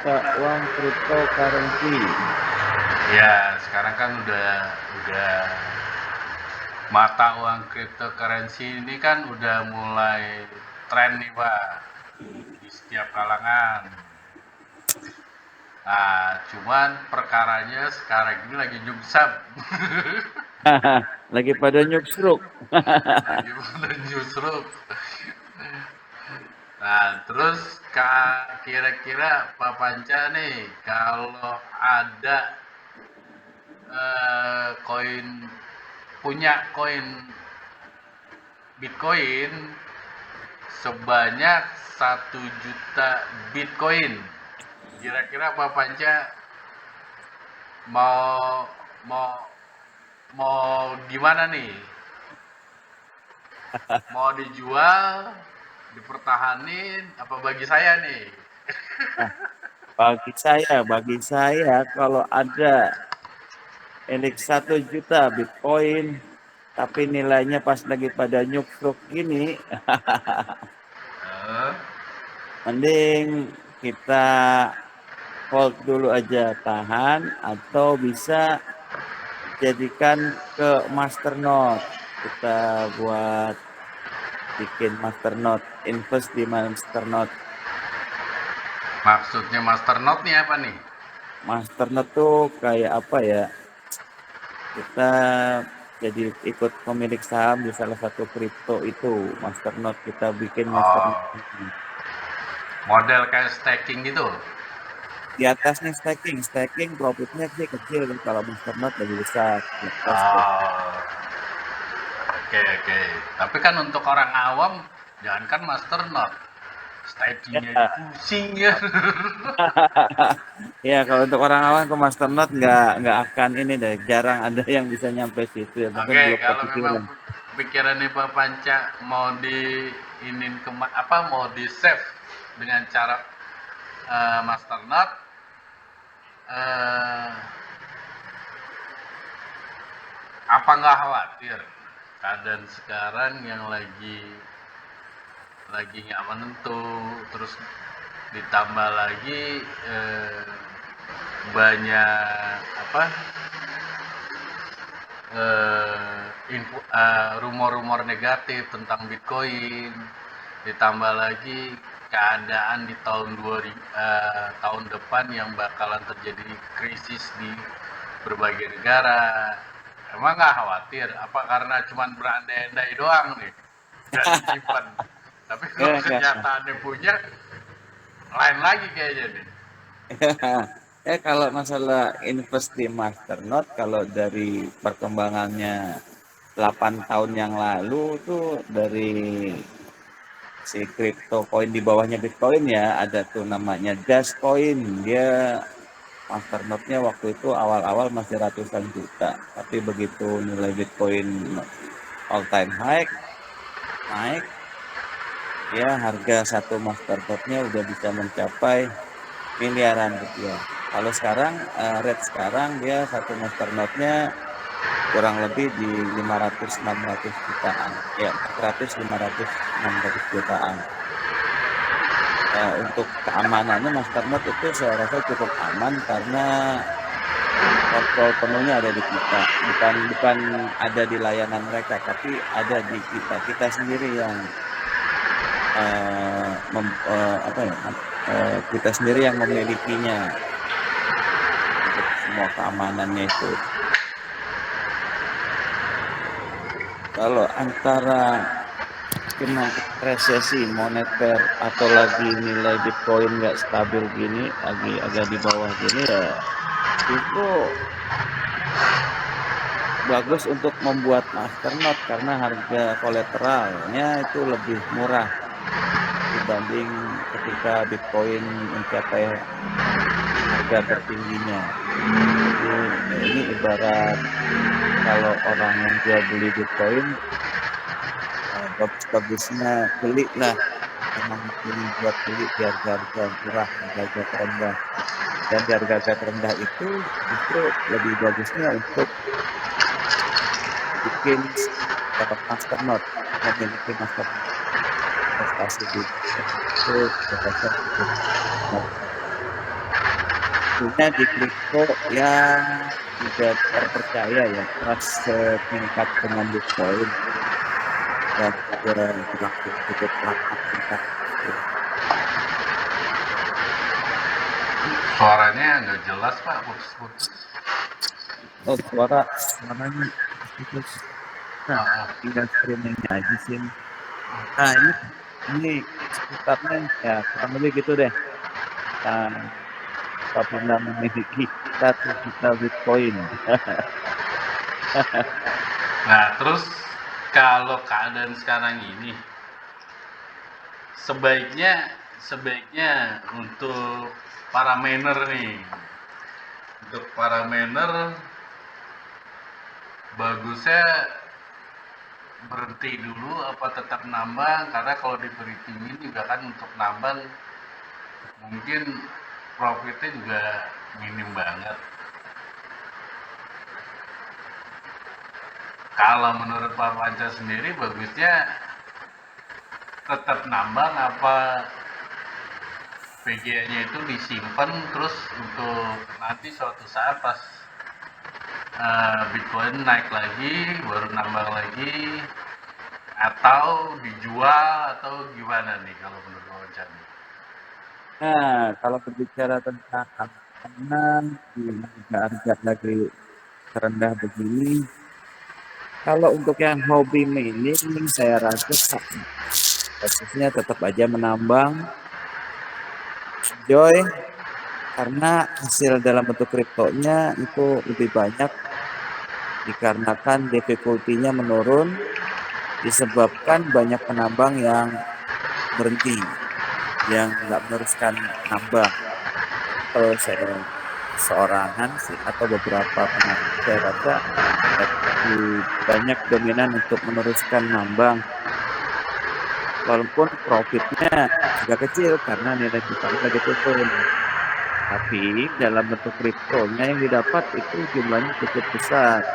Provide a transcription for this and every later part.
mata uang cryptocurrency. Ya, sekarang kan udah mata uang cryptocurrency ini kan udah mulai tren nih Pak di setiap kalangan. Nah, cuman perkaranya sekarang ini lagi nyungsap. Lagi pada nyuksruk. Lagi pada justru. Nah, terus kira-kira Pak Panca nih, kalau ada koin punya koin Bitcoin sebanyak 1 juta Bitcoin. Kira-kira Pak Panca mau mau mau gimana nih? Mau dijual, dipertahanin, apa bagi saya nih? Nah, bagi saya kalau ada milik 1 juta Bitcoin, tapi nilainya pas lagi pada nyuksruk gini, Eh, mending kita hold dulu aja, tahan, atau bisa jadikan ke masternode. Kita buat bikin masternode, invest di masternode. maksudnya masternode nih apa nih? Masternode tuh kayak apa ya? Kita jadi ikut pemilik saham di salah satu kripto itu, masternode. Kita bikin masternode. Oh, model kayak staking gitu. Di atasnya staking profitnya sih kecil, kalau masternode lebih besar di atas tuh. Oh, oke oke. Tapi kan untuk orang awam, jangankan masternode, stakingnya aja Ya, pusing ya. ya kalau untuk orang awam ke masternode nggak akan ini deh, jarang ada yang bisa nyampe situ ya, mungkin Oke, belum kalau memang kepikiran. pikiran nih Pak Panca mau apa mau di save dengan cara masternode, eh, apa nggak khawatir keadaan sekarang yang lagi nggak menentu, terus ditambah lagi banyak apa rumor-rumor negatif tentang Bitcoin, ditambah lagi keadaan di tahun depan yang bakalan terjadi krisis di berbagai negara. Emang nggak khawatir? Apa karena cuman berandai-andai doang nih dan disimpan? Tapi kalau Enggak. kenyataannya punya, lain lagi kayaknya nih. Kalau masalah invest di masternode, kalau dari perkembangannya 8 tahun yang lalu tuh, dari si crypto coin di bawahnya Bitcoin ya, ada tuh namanya Dash Coin. Dia masternode-nya waktu itu awal-awal masih ratusan juta, tapi begitu nilai Bitcoin all time high naik, ya harga satu masternode-nya udah bisa mencapai miliaran rupiah. Kalau sekarang, rate sekarang dia satu masternode-nya kurang lebih di 500-600 jutaan. Ya, 400-500-600 jutaan. Untuk keamanannya masternode itu saya rasa cukup aman, karena kontrol penuhnya ada di kita. Bukan ada di layanan mereka, tapi ada di kita. Kita sendiri yang apa ya? Kita sendiri yang memilikinya untuk semua keamanannya itu. Kalau antara kena resesi moneter atau lagi nilai Bitcoin nggak stabil gini, lagi agak di bawah gini, ya itu bagus untuk membuat masternode, karena harga kolateralnya itu lebih murah dibanding ketika Bitcoin mencapai harga tertingginya. Jadi ini ibarat kalau orang yang jual beli Bitcoin, bagus-bagusnya beli lah, emang pilih buat beli di harga-harga murah, harga terendah. Dan di harga terendah itu justru lebih bagusnya untuk bikin masternode, memiliki masternode investasi di itu, profesor cukup. tentunya di kripto ya tidak terpercaya ya, trust setingkat dengan Bitcoin dan juga grafik cukup lama tentang itu. Suaranya nggak jelas Pak, putus-putus. Oh, suaranya putus. Nah, Ah, tinggal streamingnya aja sih. Nah, ini seputarnya ya kurang lebih gitu deh. Nah, apabila memiliki 1 juta Bitcoin. nah, terus kalau keadaan sekarang ini, sebaiknya sebaiknya untuk para miner nih, untuk para miner bagusnya berhenti dulu apa tetap nambang, karena kalau diperhitungin juga kan untuk nambang mungkin profitnya juga minim banget. Kalau menurut Pak Panca sendiri bagusnya tetap nambang apa PGA-nya itu disimpan terus untuk nanti suatu saat pas Bitcoin naik lagi baru nambang lagi, atau dijual, atau gimana nih kalau menurut Pak Panca nih? Nah, kalau berbicara tentang keamanan di harga lagi terendah begini, kalau untuk yang hobi mining, saya rasa bagusnya tetap aja menambang, enjoy, karena hasil dalam bentuk kriptonya itu lebih banyak dikarenakan difficulty-nya menurun disebabkan banyak penambang yang berhenti, yang nggak meneruskan nambang. Kalau saya seorangan sih atau beberapa penambang, saya rasa lebih banyak dominan untuk meneruskan nambang, walaupun profitnya agak kecil karena nilai tukarnya lagi turun. Tapi dalam bentuk kriptonya yang didapat itu jumlahnya cukup besar.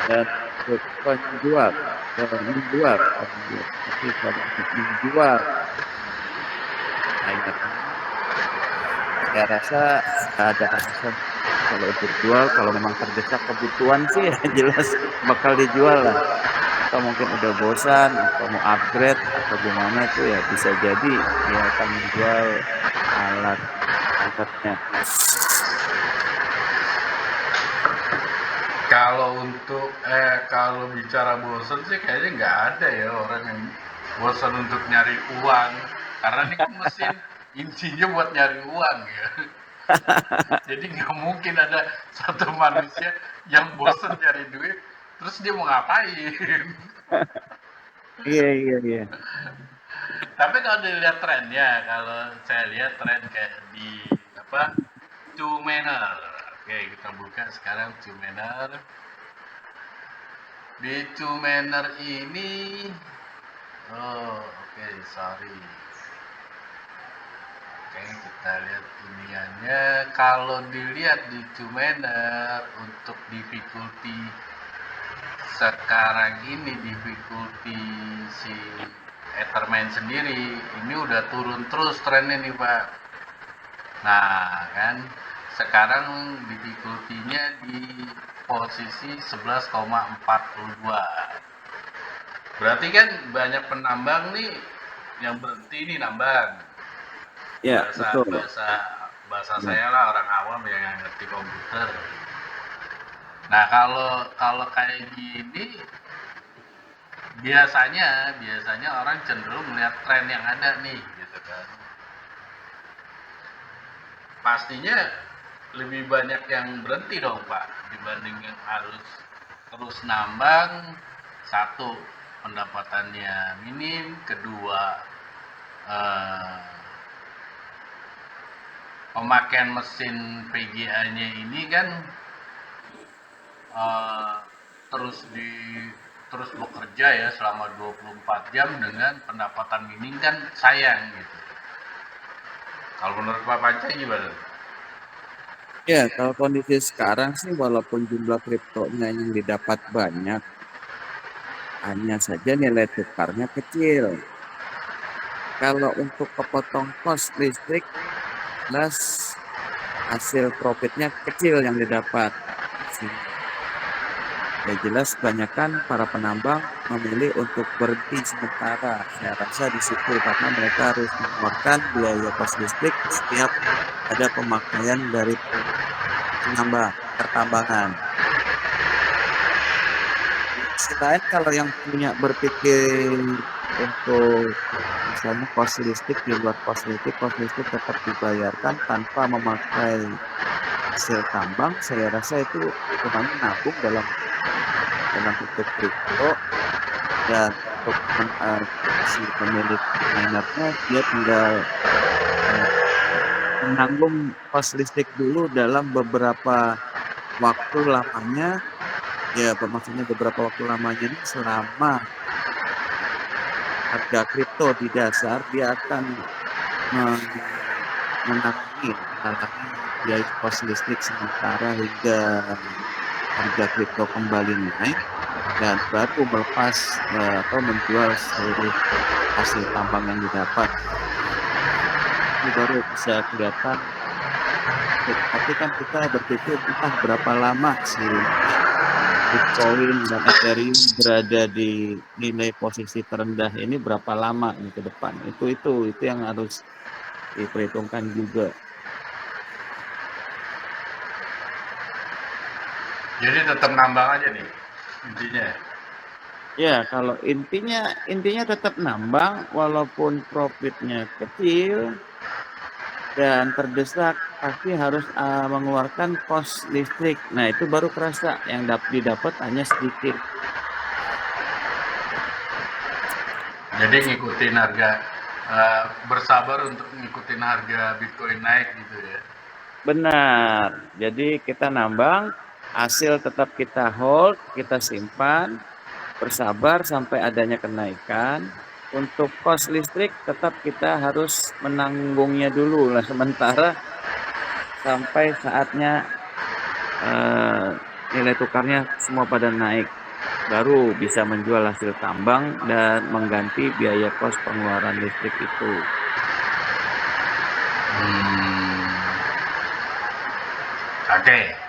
Dan untuk penjual, menjual, tapi kalau untuk menjual miner ini, saya rasa nggak ada alasan kalau untuk jual. Kalau memang terdesak kebutuhan sih ya jelas bakal dijual lah. Atau mungkin udah bosan atau mau upgrade atau gimana itu ya bisa jadi dia akan menjual alat alatnya. Kalau untuk kalau bicara bosen sih kayaknya nggak ada ya orang yang bosan untuk nyari uang, karena ini kan mesin intinya buat nyari uang ya. Jadi nggak mungkin ada satu manusia yang bosan nyari duit terus dia mau ngapain. Iya, iya, iya. Tapi kalau dilihat trennya, kalau saya lihat tren kayak di apa, two manner. Oke, kita buka sekarang two manner. Di two manner ini, oh oke, sorry. Oke, kita lihat iniannya. Kalau dilihat di two manner untuk difficulty sekarang ini, difficulty si Etherman sendiri ini udah turun terus trennya nih Pak. Nah kan sekarang difficulty-nya di posisi 11,42. Berarti kan banyak penambang nih yang berhenti nih nambang. Ya, Bahasa betul. bahasa bahasa Ya. saya lah, orang awam yang nggak ngerti komputer. Nah kalau kalau kayak gini biasanya orang cenderung melihat tren yang ada nih gitu kan. Pastinya lebih banyak yang berhenti dong Pak dibanding yang harus terus nambang. Satu, pendapatannya minim. Kedua, eh, pemakaian mesin PGA-nya ini kan eh, terus di terus bekerja ya selama 24 jam dengan pendapatan minim, kan sayang gitu. Kalau menurut Pak Panca gimana? Ya, kalau kondisi sekarang sih walaupun jumlah kriptonya yang didapat banyak, hanya saja nilai tukarnya kecil. Kalau untuk kepotong kos listrik, jelas hasil profitnya kecil yang didapat. Ya jelas kebanyakan para penambang memilih untuk berhenti sementara. Saya rasa di situ karena mereka harus mengeluarkan biaya kos listrik setiap ada pemakaian dari pertambangan. Selain kalau yang punya berpikir untuk misalnya kos listrik di luar kos listrik tetap dibayarkan tanpa memakai hasil tambang, saya rasa itu hitungannya nabung dalam bentuk kripto dan untuk si pemilik minernya dia tinggal menanggung kos listrik dulu dalam beberapa waktu lamanya. Ya, maksudnya beberapa waktu lamanya ini selama harga kripto di dasar dia akan menangani biaya kos listrik sementara hingga harga kripto kembali naik dan baru melepas atau menjual seluruh hasil tambang yang didapat. Ini baru bisa kelihatan. Tapi kan kita berpikir entah berapa lama sih Bitcoin dan Ethereum berada di nilai posisi terendah ini berapa lama ke depan. Itu yang harus diperhitungkan juga. Jadi tetap nambang aja nih intinya. Ya, kalau intinya tetap nambang walaupun profitnya kecil dan terdesak pasti harus mengeluarkan kos listrik. Nah, itu baru kerasa yang didapat hanya sedikit. Jadi ngikutin harga, bersabar untuk ngikutin harga Bitcoin naik gitu ya. Benar. Jadi kita nambang, hasil tetap kita hold, kita simpan, bersabar sampai adanya kenaikan. Untuk kos listrik tetap kita harus menanggungnya dulu lah sementara sampai saatnya nilai tukarnya semua pada naik. Baru bisa menjual hasil tambang dan mengganti biaya kos pengeluaran listrik itu. Oke.